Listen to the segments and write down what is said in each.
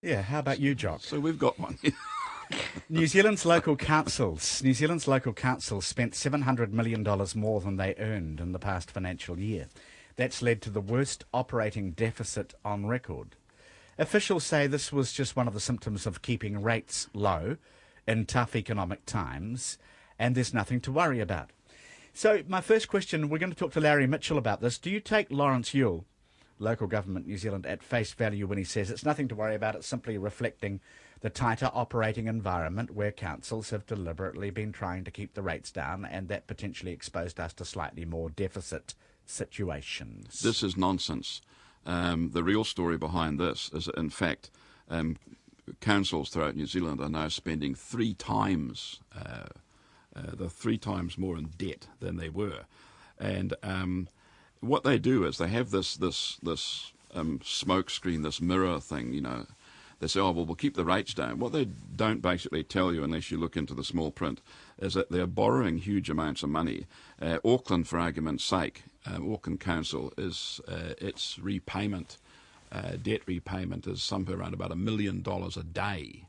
Yeah, how about you, Jock? So we've got one. New Zealand's local councils spent $700 million more than they earned in the past financial year. That's led to the worst operating deficit on record. Officials say this was just one of the symptoms of keeping rates low in tough economic times, and there's nothing to worry about. So my first question, we're going to talk to Larry Mitchell about this. Do you take Lawrence Yule, Local Government New Zealand, at face value when he says it's nothing to worry about, it's simply reflecting the tighter operating environment where councils have deliberately been trying to keep the rates down, and that potentially exposed us to slightly more deficit situations? This is nonsense. The real story behind this is that, in fact, councils throughout New Zealand are now spending three times more in debt than they were. And what they do is they have this smoke screen, this mirror thing, They say, oh, well, we'll keep the rates down. What they don't basically tell you, unless you look into the small print, is that they're borrowing huge amounts of money. Auckland, for argument's sake, Auckland Council, is its debt repayment is somewhere around about $1 million a day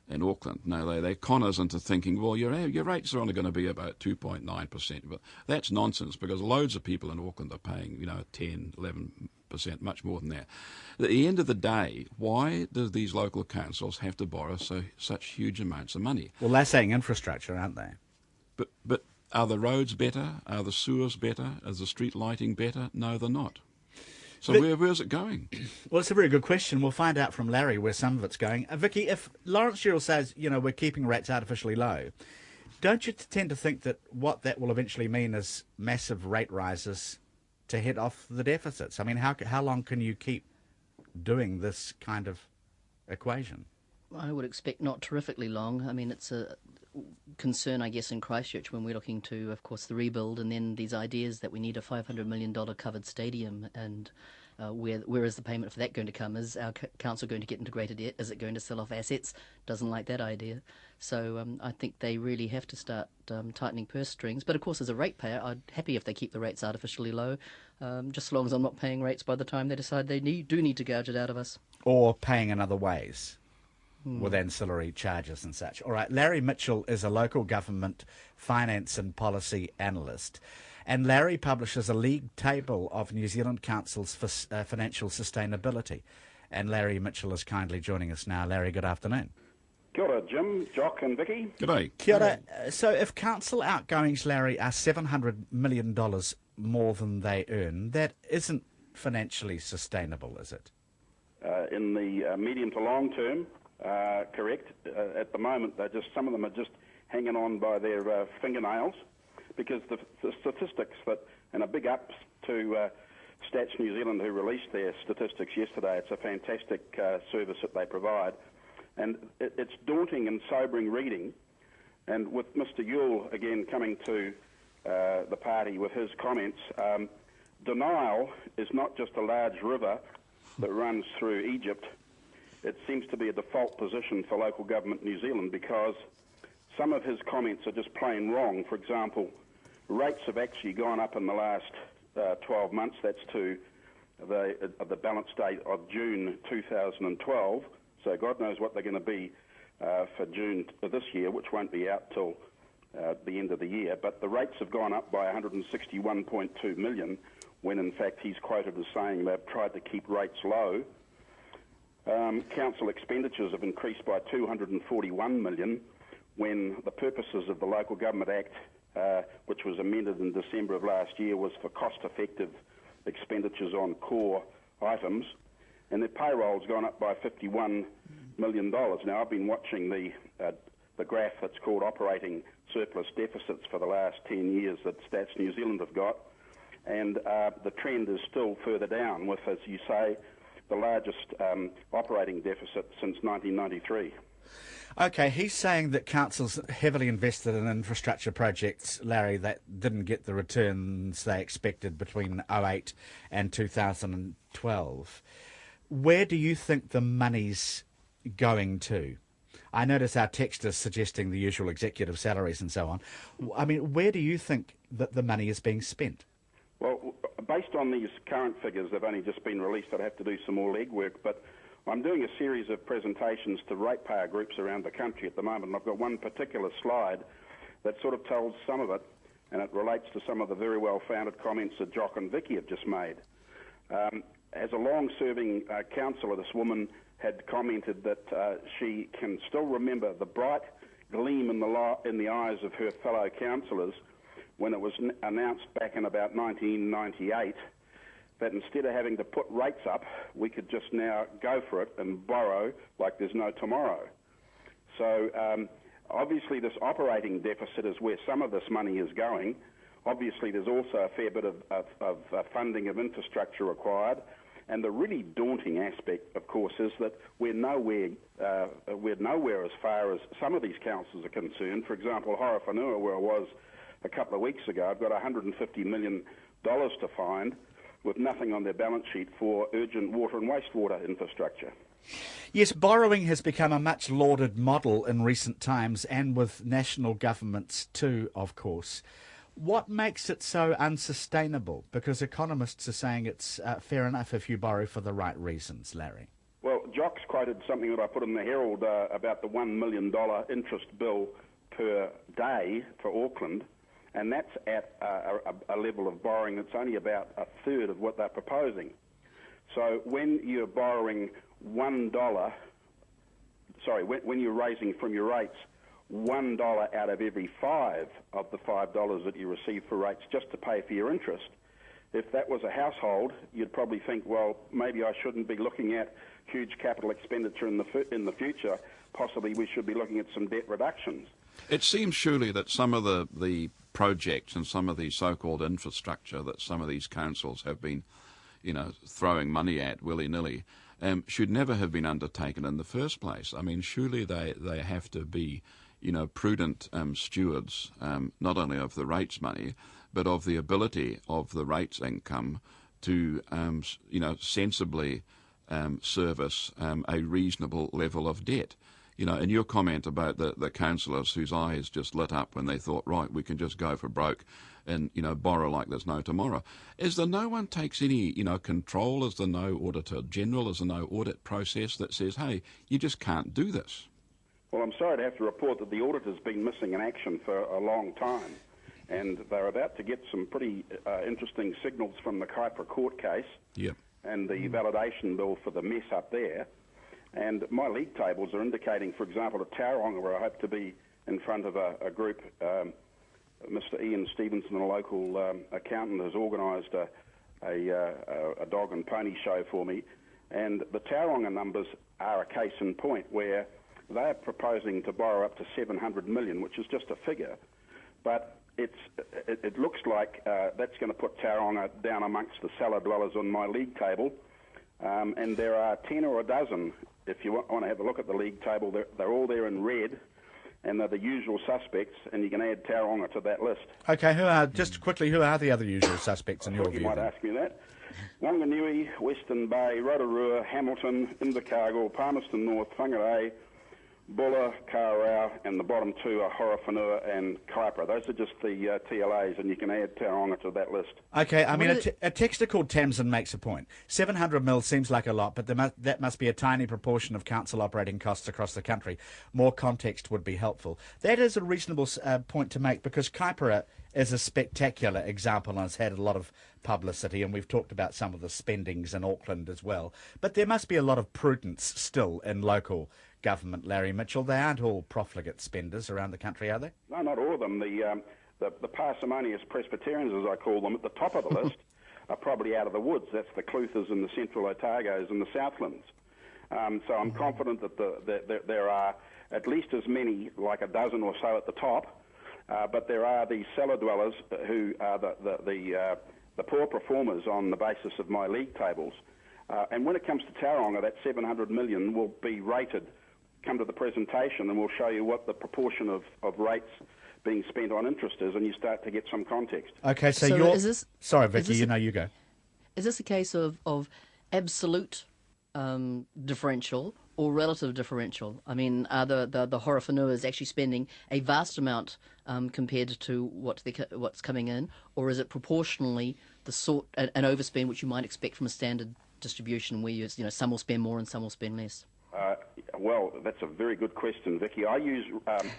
in Auckland. Now, they con us into thinking, well, your rates are only going to be about 2.9%. But that's nonsense, because loads of people in Auckland are paying, 10, 11%, much more than that. At the end of the day, why do these local councils have to borrow such huge amounts of money? Well, they're saying infrastructure, aren't they? But are the roads better? Are the sewers better? Is the street lighting better? No, they're not. So where's it going? Well, it's a very good question. We'll find out from Larry where some of it's going. Vicky, if Lawrence Yule says, we're keeping rates artificially low, don't you tend to think that what that will eventually mean is massive rate rises to head off the deficits? I mean, how long can you keep doing this kind of equation? I would expect not terrifically long. I mean, it's a concern, I guess, in Christchurch when we're looking to, of course, the rebuild, and then these ideas that we need a $500 million covered stadium, and where is the payment for that going to come? Is our council going to get into greater debt? Is it going to sell off assets? Doesn't like that idea. So I think they really have to start tightening purse strings. But of course, as a ratepayer, I'm happy if they keep the rates artificially low, just as long as I'm not paying rates by the time they decide they do need to gouge it out of us. Or paying in other ways, with ancillary charges and such. All right, Larry Mitchell is a local government finance and policy analyst, and Larry publishes a league table of New Zealand councils for financial sustainability. And Larry Mitchell is kindly joining us now. Larry, good afternoon. Kia ora, Jim, Jock and Vicky. G'day. Kia ora. So if council outgoings, Larry, are $700 million more than they earn, that isn't financially sustainable, is it? In the medium to long term, correct. At the moment, some of them are just hanging on by their fingernails, because the statistics and a big ups to Stats New Zealand, who released their statistics yesterday. It's a fantastic service that they provide, and it's daunting and sobering reading. And with Mr. Yule again coming to the party with his comments, denial is not just a large river that runs through Egypt. It seems to be a default position for local government New Zealand, because some of his comments are just plain wrong. For example, rates have actually gone up in the last 12 months. That's to the balance date of June 2012. So God knows what they're going to be for June of this year, which won't be out till the end of the year. But the rates have gone up by 161.2 million, when in fact he's quoted as saying they've tried to keep rates low. Council expenditures have increased by 241 million, when the purposes of the Local Government Act, which was amended in December of last year, was for cost-effective expenditures on core items. And their payroll's gone up by $51 million. Now, I've been watching the graph that's called operating surplus deficits for the last 10 years that Stats New Zealand have got, and the trend is still further down, with, as you say, the largest operating deficit since 1993. Okay, he's saying that councils heavily invested in infrastructure projects, Larry, that didn't get the returns they expected between 2008 and 2012. Where do you think the money's going to? I notice our text is suggesting the usual executive salaries and so on. I mean, where do you think that the money is being spent? Well, based on these current figures, they've only just been released. I'd have to do some more legwork, but I'm doing a series of presentations to ratepayer groups around the country at the moment, and I've got one particular slide that sort of tells some of it, and it relates to some of the very well-founded comments that Jock and Vicky have just made. As a long-serving councillor, this woman had commented that she can still remember the bright gleam in the eyes of her fellow councillors when it was announced back in about 1998 that instead of having to put rates up, we could just now go for it and borrow like there's no tomorrow. So obviously this operating deficit is where some of this money is going. Obviously there's also a fair bit of funding of infrastructure required. And the really daunting aspect, of course, is that we're nowhere as far as some of these councils are concerned. For example, Horowhenua, where I was a couple of weeks ago, I've got $150 million to find with nothing on their balance sheet for urgent water and wastewater infrastructure. Yes, borrowing has become a much lauded model in recent times, and with national governments too, of course. What makes it so unsustainable? Because economists are saying it's fair enough if you borrow for the right reasons, Larry. Well, Jock's quoted something that I put in the Herald about the $1 million interest bill per day for Auckland, and that's at a level of borrowing that's only about a third of what they're proposing. So when you're borrowing when you're raising from your rates $1 out of every 5 of the $5 that you receive for rates just to pay for your interest, if that was a household, you'd probably think, well, maybe I shouldn't be looking at huge capital expenditure in the future. Possibly we should be looking at some debt reductions. It seems surely that some of the projects and some of the so-called infrastructure that some of these councils have been, throwing money at willy-nilly, should never have been undertaken in the first place. I mean, surely they have to be, prudent stewards, not only of the rates money, but of the ability of the rates income to, sensibly service a reasonable level of debt. In your comment about the councillors whose eyes just lit up when they thought, right, we can just go for broke and, borrow like there's no tomorrow. Is there no one takes any, control? Is there no Auditor General? Is there no audit process that says, hey, you just can't do this? Well, I'm sorry to have to report that the auditor's been missing in action for a long time, and they're about to get some pretty interesting signals from the Kaipara court case and the validation bill for the mess up there. And my league tables are indicating, for example, at Tauranga, where I hope to be in front of a group, Mr. Ian Stevenson, a local accountant, has organised a dog and pony show for me. And the Tauranga numbers are a case in point where they're proposing to borrow up to $700 million, which is just a figure. But it looks like that's going to put Tauranga down amongst the cellar dwellers on my league table. And there are 10 or a dozen. If you want to have a look at the league table, they're all there in red, and they're the usual suspects, and you can add Tauranga to that list. Okay, who are the other usual suspects in your view? You might ask me that. Wanganui, Western Bay, Rotorua, Hamilton, Invercargill, Palmerston North, Whangarei, Bulla, Karau, and the bottom two are Horowhenua and Kaipara. Those are just the TLAs, and you can add Tauranga to that list. Okay, I mean, a texter called Tamsin makes a point. 700 mil seems like a lot, but that must be a tiny proportion of council operating costs across the country. More context would be helpful. That is a reasonable point to make, because Kaipara is a spectacular example and has had a lot of publicity, and we've talked about some of the spendings in Auckland as well. But there must be a lot of prudence still in local government, Larry Mitchell. They aren't all profligate spenders around the country, are they? No, not all of them. The parsimonious Presbyterians, as I call them, at the top of the list are probably out of the woods. That's the Cluthers and the Central Otagos and the Southlands. So I'm confident that there are at least as many, like a dozen or so at the top, but there are these cellar dwellers who are the poor performers on the basis of my league tables. And when it comes to Tauranga, that $700 million will be rated. Come to the presentation and we'll show you what the proportion of rates being spent on interest is, and you start to get some context. Okay, so Sorry, Vicky, you go. Is this a case of absolute differential or relative differential? I mean, are the Horowhenuas actually spending a vast amount compared to what's coming in, or is it proportionally an overspend which you might expect from a standard distribution where some will spend more and some will spend less? Well, that's a very good question, Vicky. I use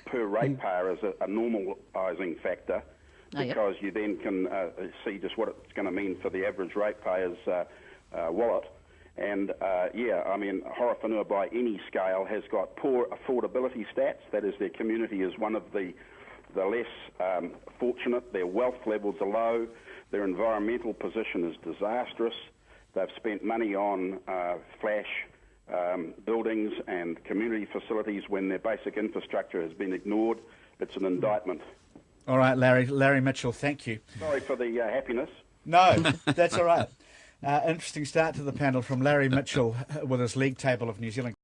per ratepayer as a normalising factor because you then can see just what it's going to mean for the average ratepayer's wallet. And I mean, Horowhenua by any scale has got poor affordability stats. That is, their community is one of the less fortunate. Their wealth levels are low. Their environmental position is disastrous. They've spent money on flash buildings and community facilities when their basic infrastructure has been ignored. It's an indictment. All right, Larry Mitchell, thank you. Sorry for the happiness. No, that's all right. Interesting start to the panel from Larry Mitchell with his league table of New Zealand